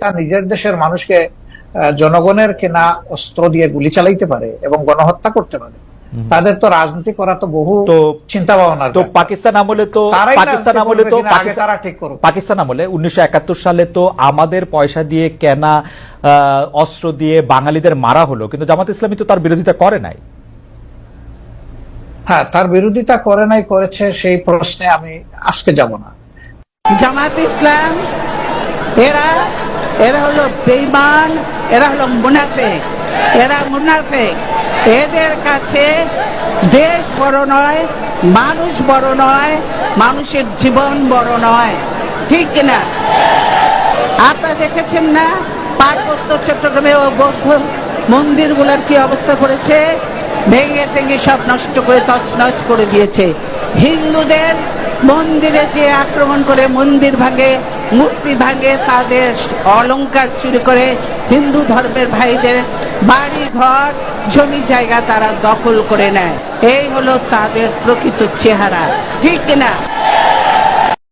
তার নিজের দেশের মানুষকে জনগণের কেনা অস্ত্র দিয়ে গুলি চালাইতে পারে এবং গণহত্যা করতে পারে, তাদের তো রাজনীতি করা তো বহু চিন্তা ভাবনা। তো পাকিস্তান আমলে তো পাকিস্তান আমলে 1971 সালে তো আমাদের পয়সা দিয়ে কেনা অস্ত্র দিয়ে বাঙালিদের মারা হলো, কিন্তু জামাত ইসলামী তো তার বিরোধিতা করে নাই। হ্যাঁ, তার বিরোধিতা করে নাই, করেছে, সেই প্রশ্নে আমি আজকে যাব না। জামাত ইসলাম এরা হলো বেঈমান, এরা হলো মুনাফিক, এদের কাছে দেশ বড় নয়, মানুষ বড় নয়, মানুষের জীবন বড় নয়, ঠিক কিনা? আপনারা দেখেছেন না পার্বত্য চট্টগ্রামে ও বৌদ্ধ মন্দিরগুলোর কি অবস্থা করেছে? ভেঙে ভেঙে সব নষ্ট করে তছনছ করে দিয়েছে। হিন্দুদের মন্দিরে যে আক্রমণ করে মন্দির ভাঙে, মূর্তি ভাঙে, তাদের অলংকার চুরি করে, হিন্দু ধর্মের ভাইদের বাড়ি ঘর জমি জায়গা তারা দখল করে নেয়। এই হলো তাদের প্রকৃত চেহারা, ঠিক কিনা?